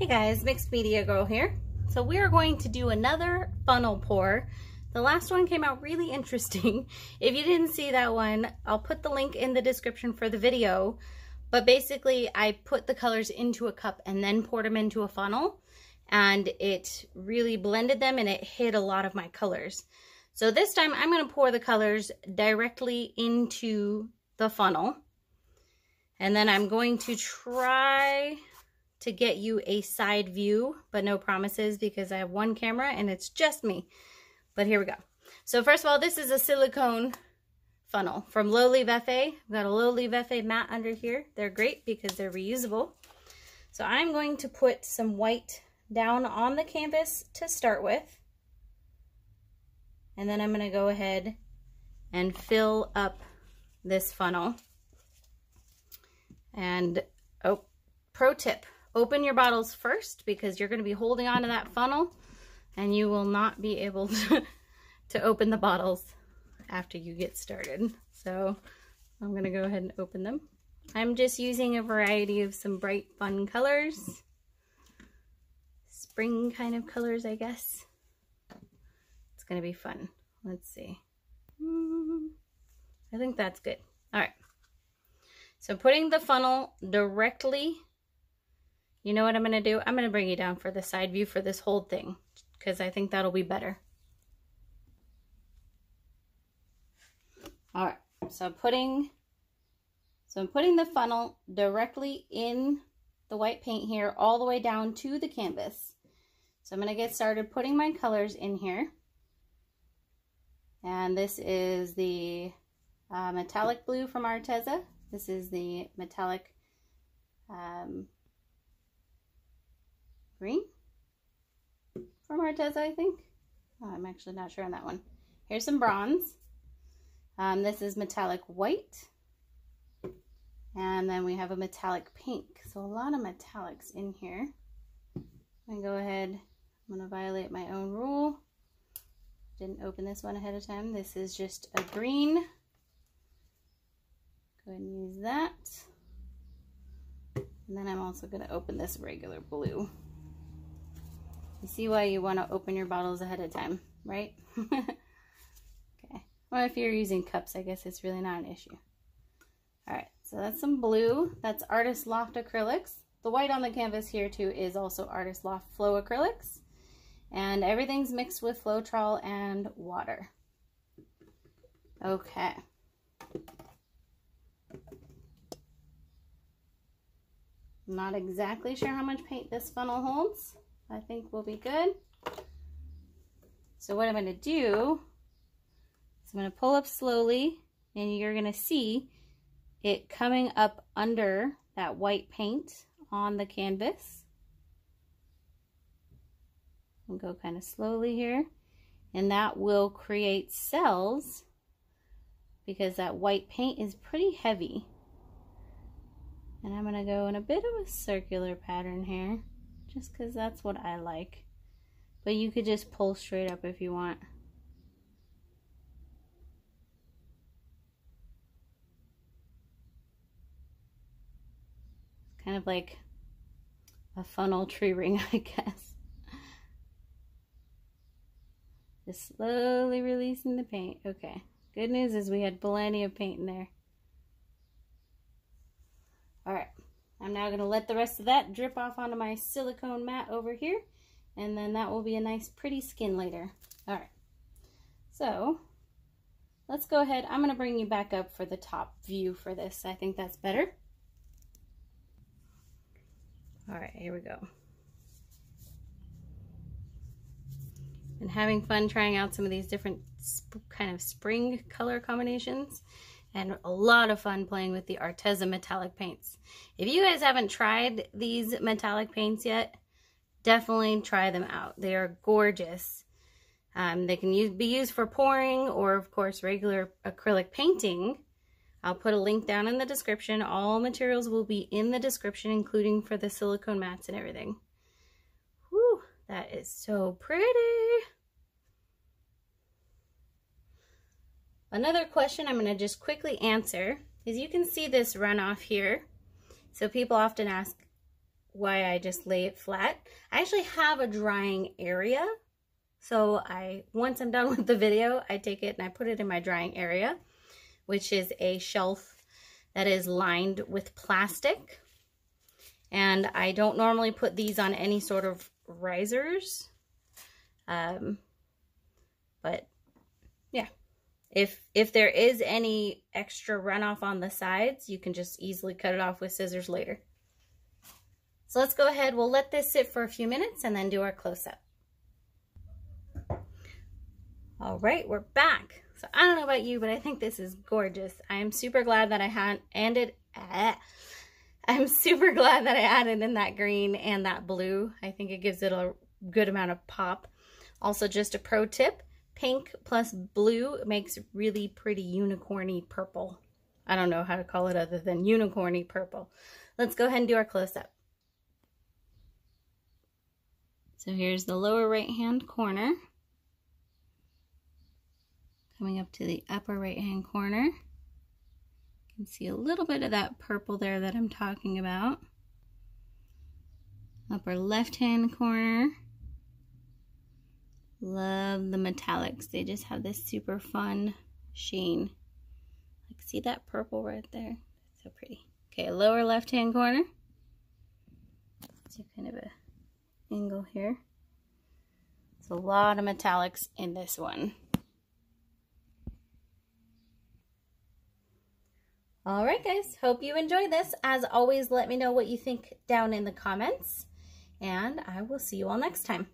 Hey guys, Mixed Media Girl here. So we are going to do another funnel pour. The last one came out really interesting. If you didn't see that one, I'll put the link in the description for the video. But basically, I put the colors into a cup and then poured them into a funnel. And it really blended them and it hid a lot of my colors. So this time I'm going to pour the colors directly into the funnel. And then I'm going to try to get you a side view, but no promises because I have one camera and it's just me. But here we go. So first of all, this is a silicone funnel from Lowly Vefe. I've got a Lowly Vefe mat under here. They're great because they're reusable. So I'm going to put some white down on the canvas to start with. And then I'm going to go ahead and fill up this funnel. And, oh, pro tip, open your bottles first because you're going to be holding on to that funnel and you will not be able to open the bottles after you get started. So I'm going to go ahead and open them. I'm just using a variety of some bright, fun colors. Spring kind of colors, I guess. It's going to be fun. Let's see. I think that's good. All right. So putting the funnel directly, you know what I'm going to do? I'm going to bring you down for the side view for this whole thing because I think that'll be better. All right. So I'm putting the funnel directly in the white paint here all the way down to the canvas. So I'm going to get started putting my colors in here. And this is the metallic blue from Arteza. This is the metallic green from Arteza, I think. Oh, I'm actually not sure on that one. Here's some bronze. This is metallic white. And then we have a metallic pink. So a lot of metallics in here. I'm going to go ahead. I'm going to violate my own rule. Didn't open this one ahead of time. This is just a green. Go ahead and use that. And then I'm also going to open this regular blue. You see why you want to open your bottles ahead of time, right? Okay. Well, if you're using cups, I guess it's really not an issue. All right, so that's some blue. That's Artist Loft Acrylics. The white on the canvas here too is also Artist Loft Flow Acrylics. And everything's mixed with floetrol and water. Okay. I'm not exactly sure how much paint this funnel holds. I think we'll be good. So what I'm going to do is I'm going to pull up slowly and you're going to see it coming up under that white paint on the canvas. We'll go kind of slowly here, and that will create cells because that white paint is pretty heavy. And I'm going to go in a bit of a circular pattern here just because that's what I like. But you could just pull straight up if you want. Kind of like a funnel tree ring, I guess. Just slowly releasing the paint. Okay. Good news is we had plenty of paint in there. Alright. I'm now going to let the rest of that drip off onto my silicone mat over here. And then that will be a nice pretty skin later. Alright. So, let's go ahead. I'm going to bring you back up for the top view for this. I think that's better. Alright, here we go. And having fun trying out some of these different kind of spring color combinations, and a lot of fun playing with the Arteza metallic paints. If you guys haven't tried these metallic paints yet, definitely try them out. They are gorgeous. They can be used for pouring or of course regular acrylic painting. I'll put a link down in the description. All materials will be in the description, including for the silicone mats and everything. Whew, that is so pretty. Another question I'm going to just quickly answer is you can see this runoff here. So people often ask, why I just lay it flat. I actually have a drying area. So once I'm done with the video, I take it and I put it in my drying area, which is a shelf that is lined with plastic. And I don't normally put these on any sort of risers. But yeah, if there is any extra runoff on the sides, you can just easily cut it off with scissors later. So let's go ahead, we'll let this sit for a few minutes and then do our close-up. All right, we're back. So I don't know about you, but I think this is gorgeous. I am super glad that I'm super glad that I added in that green and that blue. I think it gives it a good amount of pop. Also, just a pro tip, pink plus blue makes really pretty unicorny purple. I don't know how to call it other than unicorny purple. Let's go ahead and do our close-up. So here's the lower right-hand corner. Coming up to the upper right-hand corner. You can see a little bit of that purple there that I'm talking about. Upper left-hand corner. Love the metallics. They just have this super fun sheen. Like, see that purple right there? So pretty. Okay, lower left-hand corner. So kind of a angle here. It's a lot of metallics in this one. All right, guys, hope you enjoyed this. As always, let me know what you think down in the comments, and I will see you all next time.